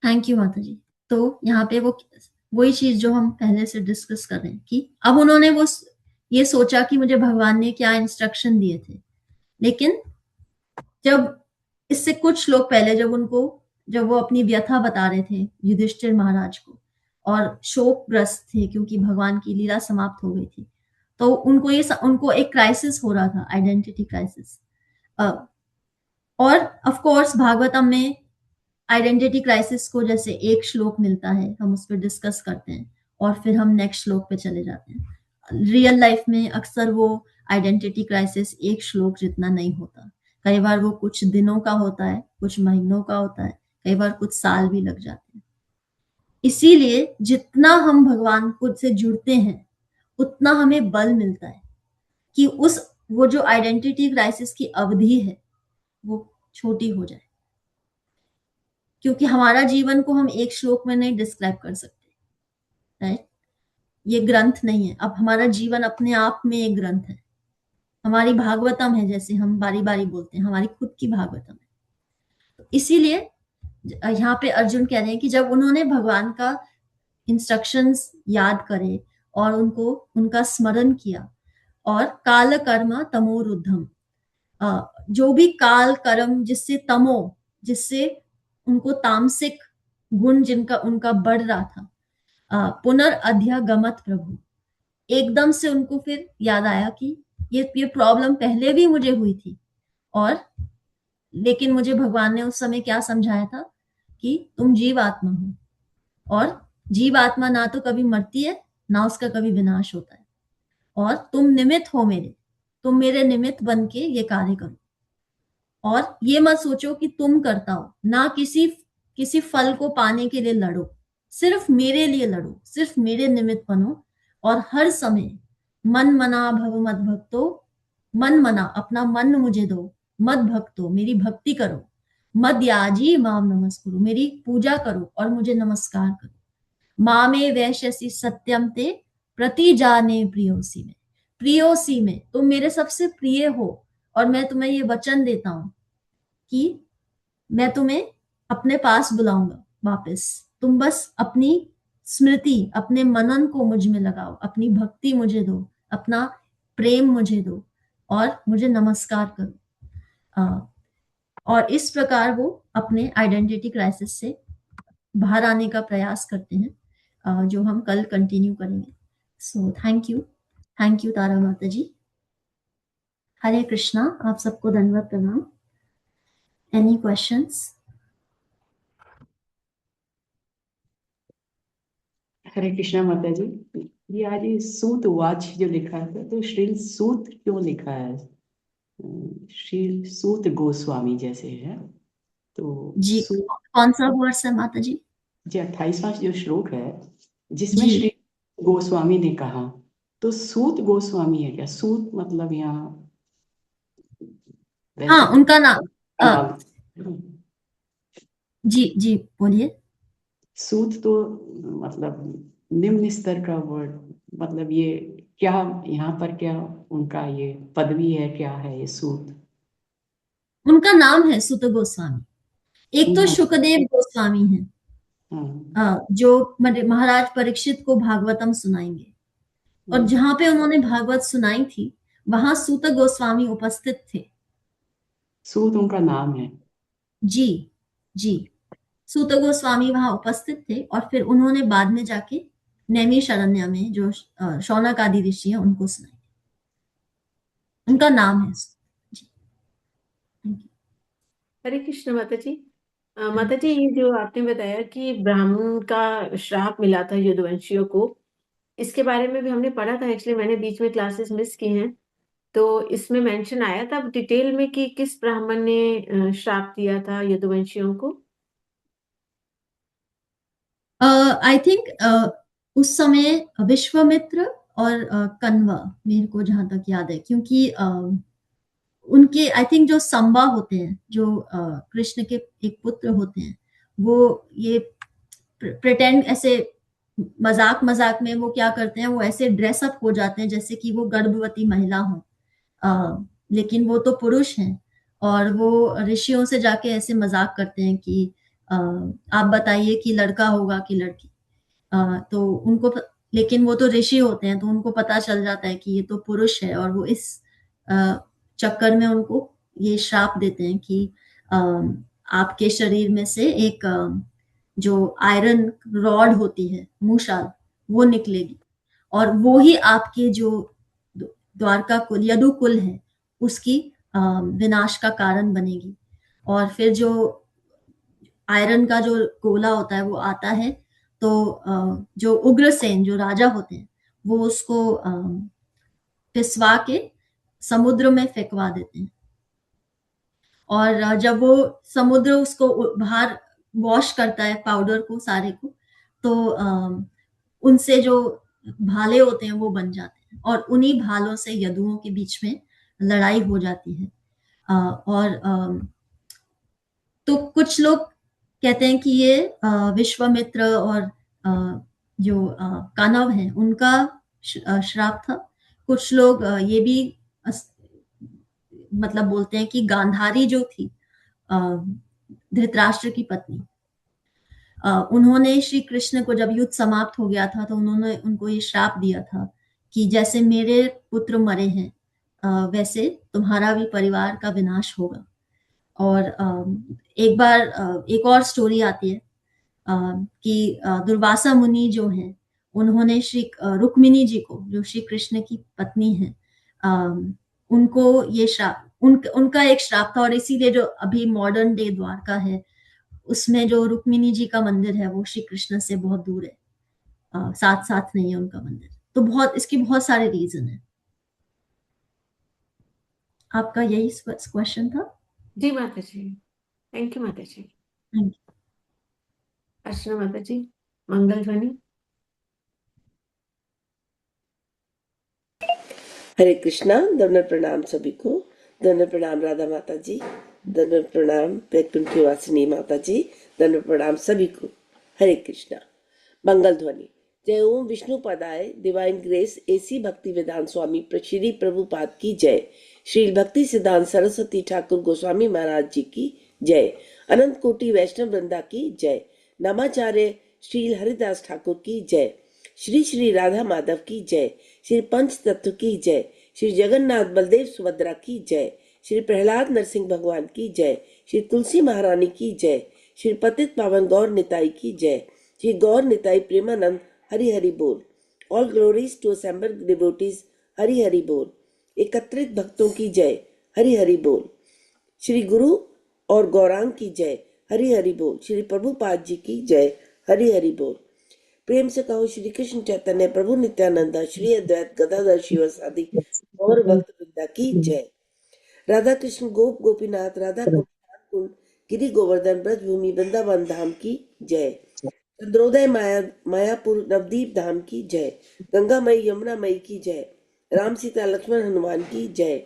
थैंक यू माता जी। तो यहाँ पे वही चीज जो हम पहले से डिस्कस कर रहे हैं कि अब उन्होंने ये सोचा कि मुझे भगवान ने क्या इंस्ट्रक्शन दिए थे, लेकिन जब इससे कुछ श्लोक पहले जब उनको जब वो अपनी व्यथा बता रहे थे युधिष्ठिर महाराज को और शोकग्रस्त थे क्योंकि भगवान की लीला समाप्त हो गई थी, तो उनको एक क्राइसिस हो रहा था, आइडेंटिटी क्राइसिस। और ऑफ कोर्स भागवतम में आइडेंटिटी क्राइसिस को जैसे एक श्लोक मिलता है, हम उस पर डिस्कस करते हैं और फिर हम नेक्स्ट श्लोक पे चले जाते हैं। रियल लाइफ में अक्सर वो आइडेंटिटी क्राइसिस एक श्लोक जितना नहीं होता, कई बार वो कुछ दिनों का होता है, कुछ महीनों का होता है, कई बार कुछ साल भी लग जाते हैं। इसीलिए जितना हम भगवान खुद से जुड़ते हैं उतना हमें बल मिलता है कि वो जो आइडेंटिटी क्राइसिस की अवधि है वो छोटी हो जाए, क्योंकि हमारा जीवन को हम एक श्लोक में नहीं डिस्क्राइब कर सकते, राइट? ये ग्रंथ नहीं है। अब हमारा जीवन अपने आप में एक ग्रंथ है, हमारी भागवतम है, जैसे हम बारी बारी बोलते हैं, हमारी खुद की भागवतम है। तो इसीलिए यहाँ पे अर्जुन कह रहे हैं कि जब उन्होंने भगवान का इंस्ट्रक्शंस याद करे और उनका स्मरण किया, और काल कर्म तमोरुद्धम, जो भी काल कर्म जिससे उनको तामसिक गुण जिनका उनका बढ़ रहा था, पुनर्अध्यगमत प्रभु, एकदम से उनको फिर याद आया कि ये प्रॉब्लम पहले भी मुझे हुई थी, और लेकिन मुझे भगवान ने उस समय क्या समझाया था कि तुम जीव आत्मा हो, और जीव आत्मा ना तो कभी मरती है ना उसका कभी विनाश होता है, और तुम निमित्त हो तुम मेरे निमित्त बन के ये कार्य करो, और ये मत सोचो कि तुम करता हो, ना किसी फल को पाने के लिए लड़ो, सिर्फ मेरे लिए लड़ो, सिर्फ मेरे निमित्त बनो, और हर समय मन मना भव मद भक्तो, मन मना अपना मन मुझे दो, मद भक्तो मेरी भक्ति करो, मद याजी माम नमस्कुरु मेरी पूजा करो और मुझे नमस्कार करो, मामे वैश्यसी सत्यम ते प्रति जाने प्रियोसी में तुम मेरे सबसे प्रिय हो, और मैं तुम्हें ये वचन देता हूं कि मैं तुम्हें अपने पास बुलाऊंगा वापस, तुम बस अपनी स्मृति, अपने मनन को मुझ में लगाओ, अपनी भक्ति मुझे दो, अपना प्रेम मुझे दो और मुझे नमस्कार करो। और इस प्रकार वो अपने आइडेंटिटी क्राइसिस से बाहर आने का प्रयास करते हैं, जो हम कल कंटिन्यू करेंगे। सो थैंक यू तारा माता जी। हरे कृष्णा, आप सबको धन्यवाद प्रणाम। Any questions? हरे कृष्णा माता जी। ये आज ये सूत वाच जो लिखा है, तो श्री सूत क्यों लिखा है? श्री सूत गोस्वामी जैसे है, तो जी सूत कौन सा वर्ष है माता जी? जी 28वां जो श्लोक है जिसमें जी श्री गोस्वामी ने कहा, तो सूत गोस्वामी है क्या? सूत मतलब यहाँ हाँ, वैसे उनका नाम नाम। जी बोलिए। सूत तो मतलब निम्न स्तर का वर्ड, मतलब ये क्या यहाँ पर क्या उनका ये पदवी है, क्या है ये सूत? उनका नाम है सुत गोस्वामी। एक तो हाँ शुकदेव गोस्वामी है, हाँ जो महाराज परीक्षित को भागवतम सुनाएंगे, और जहां पे उन्होंने भागवत सुनाई थी वहां सूत गोस्वामी उपस्थित थे। सूत उनका नाम है। जी जी, सूत गोस्वामी वहां उपस्थित थे, और फिर उन्होंने बाद में जाके नैमिषारण्य में जो शौनक आदि ऋषि है उनको सुनाई। उनका नाम है जी। Thank you. हरे कृष्ण माता जी। माता जी, ये जो आपने बताया कि ब्राह्मण का श्राप मिला था यदुवंशियों को, इसके बारे में भी हमने पढ़ा था। एक्चुअली मैंने बीच में क्लासेस मिस की हैं, तो इसमें मेंशन आया था डिटेल में कि किस ब्राह्मण ने श्राप दिया था यदुवंशियों को। आई थिंक उस समय विश्वामित्र और कण्वा, मेरे को जहां तक याद है, क्योंकि उनके आई थिंक जो संबा होते हैं, जो कृष्ण के एक पुत्र होते हैं, वो ये प्रिटेंड ऐसे मजाक मजाक में वो क्या करते हैं, वो ऐसे ड्रेसअप हो जाते हैं जैसे कि वो गर्भवती महिला हो, लेकिन वो तो पुरुष हैं, और वो ऋषियों से जाके ऐसे मजाक करते हैं कि आप बताइए कि लड़का होगा कि लड़की। तो लेकिन वो तो ऋषि होते हैं, तो उनको पता चल जाता है कि ये तो पुरुष है, और वो इस चक्कर में उनको ये श्राप देते हैं कि आपके शरीर में से एक जो आयरन रॉड होती है, मूशाल, वो निकलेगी और वो ही आपके जो द्वारका कुल, यदु कुल है, उसकी विनाश का कारण बनेगी। और फिर जो आयरन का जो गोला होता है वो आता है, तो जो उग्रसेन, जो राजा होते हैं, वो उसको पिसवा के समुद्र में फेंकवा देते हैं। और जब वो समुद्र उसको बाहर वॉश करता है, पाउडर को सारे को, तो उनसे जो भाले होते हैं वो बन जाते हैं और उन्हीं भालों से यदुओं के बीच में लड़ाई हो जाती है। और तो कुछ लोग कहते हैं कि ये विश्वामित्र और जो कानव है उनका श्राप था। कुछ लोग ये भी मतलब बोलते हैं कि गांधारी जो थी, धृतराष्ट्र की पत्नी, उन्होंने श्री कृष्ण को, जब युद्ध समाप्त हो गया था, तो उन्होंने उनको ये श्राप दिया था कि जैसे मेरे पुत्र मरे हैं वैसे तुम्हारा भी परिवार का विनाश होगा। और एक बार एक और स्टोरी आती है कि दुर्वासा मुनि जो है, उन्होंने श्री रुक्मिणी जी को, जो श्री कृष्ण की पत्नी है, उनको ये श्राप, उनका एक श्राप था। और इसीलिए जो अभी मॉडर्न डे द्वारका है, उसमें जो रुक्मिणी जी का मंदिर है वो श्री कृष्ण से बहुत दूर है, साथ साथ नहीं है उनका मंदिर। तो बहुत, इसकी बहुत सारे रीजन है। आपका यही क्वेश्चन था? जी माता जी, थैंक यू माता जी। अर्चना माता जी, मंगल ध्वनि। हरे कृष्णा। दंडवत प्रणाम सभी को। दंडवत प्रणाम राधा माता जी, दंडवत प्रणाम वैकुंठ वासिनी माता जी, दंडवत प्रणाम सभी को। हरे कृष्णा। मंगल ध्वनि। जय ओम विष्णु पदाय डिवाइन ग्रेस एसी भक्ति वेदांत स्वामी श्री प्रभुपाद की जय। श्री भक्ति सिद्धांत सरस्वती ठाकुर गोस्वामी महाराज जी की जय। अनंत कोटि वैष्णव वृंदा की जय। नामाचार्य श्री हरिदास ठाकुर की जय। श्री श्री राधा माधव की जय। श्री पंच तत्व की जय। श्री जगन्नाथ बलदेव सुभद्रा की जय। श्री प्रहलाद नरसिंह भगवान की जय। श्री तुलसी महारानी की जय। श्री पतित पावन गौर निताई की जय। श्री गौर निताई प्रेमानंद हरि हरि बोल। All glories to assemble devotees Hari Hari बोल। एकत्रित भक्तों की जय हरि हरि बोल। श्री गुरु और गौरांग की जय हरि हरि बोल। श्री प्रभुपाद जी की जय हरि हरि बोल। प्रेम से कहो श्री कृष्ण चैतन्य प्रभु नित्यानंद श्री अद्वैत गदाधर शिवासादि और भक्त वृंदा की जय। राधा कृष्ण गोप गोपीनाथ राधा कुंड गिरि गोवर्धन ब्रज भूमि वृंदावन धाम की जय। चंद्रोदय मायापुर नवदीप धाम की जय। गंगा मई यमुना मई की जय। राम सीता लक्ष्मण हनुमान की जय।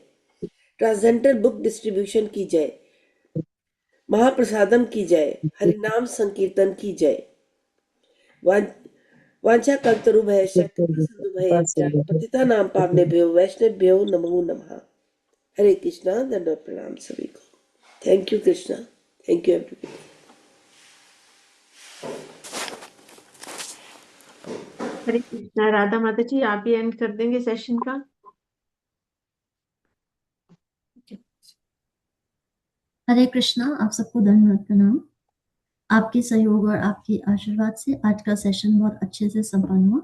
ट्रांसजेंडर बुक डिस्ट्रीब्यूशन की जय। महाप्रसादम की जय। हरिनाम संकीर्तन की जय। वांछा कल्पतरु भयश्च कृपा सिंधु भयश्च पतितानां पावनेभ्यो वैष्णवेभ्यो नमो नमः। हरे कृष्णा। दंडवत प्रणाम सभी को। Thank you Krishna. Thank you everybody. Hare Krishna. Radha माता जी, आप भी एंड कर देंगे सेशन का? हरे कृष्णा। आप सबको धन्यवाद प्रणाम। आपके सहयोग और आपके आशीर्वाद से आज का सेशन बहुत अच्छे से संपन्न हुआ।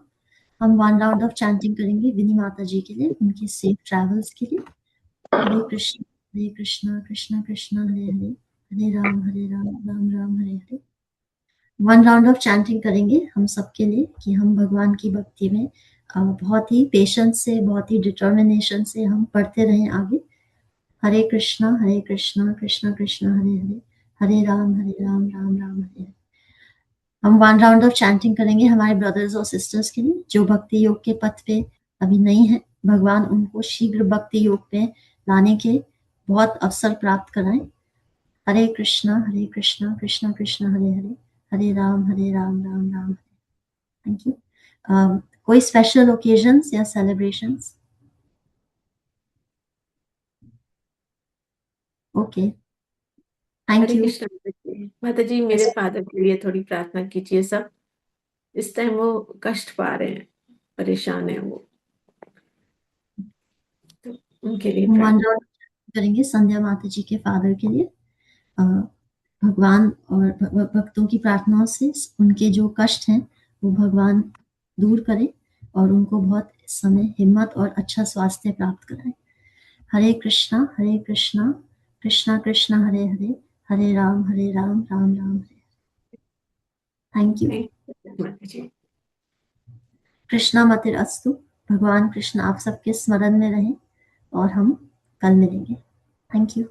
हम 1 राउंड ऑफ चैंटिंग करेंगे विनी माता जी के लिए, उनके सेफ ट्रैवल्स के लिए। हरे Krishna Krishna Krishna Hare Hare, Hare Ram Ram Ram Hare Hare. 1 round of chanting करेंगे हम सबके लिए कि हम भगवान की भक्ति में बहुत ही पेशेंस से, बहुत ही डिटर्मिनेशन से हम पढ़ते रहें आगे। हरे कृष्णा कृष्णा कृष्णा हरे हरे, हरे राम राम राम हरे हरे। हम 1 राउंड ऑफ चैंटिंग करेंगे हमारे ब्रदर्स और सिस्टर्स के लिए जो भक्ति योग के पथ पे अभी नहीं है। भगवान उनको शीघ्र भक्ति योग पे लाने के बहुत अवसर प्राप्त कराएं। हरे कृष्णा कृष्णा कृष्णा हरे हरे, हरे राम राम राम हरे। Thank you. कोई स्पेशल ओकेजन्स या celebrations? Okay, thank Hare you. Krishna माता जी। माता जी, मेरे फादर के लिए थोड़ी प्रार्थना कीजिए सब। इस टाइम वो कष्ट पा रहे हैं, परेशान है वो, तो उनके लिए हम 1 प्रार्थना। राउंड करेंगे संध्या माता जी के फादर के लिए। भगवान और भक्तों की प्रार्थनाओं से उनके जो कष्ट हैं वो भगवान दूर करें और उनको बहुत इस समय हिम्मत और अच्छा स्वास्थ्य प्राप्त कराएं। हरे कृष्णा कृष्णा कृष्णा हरे हरे, हरे राम राम राम हरे। थैंक यू माता जी। कृष्णा मतिर अस्तु। भगवान कृष्ण आप सबके स्मरण में रहें और हम कल मिलेंगे। Thank you.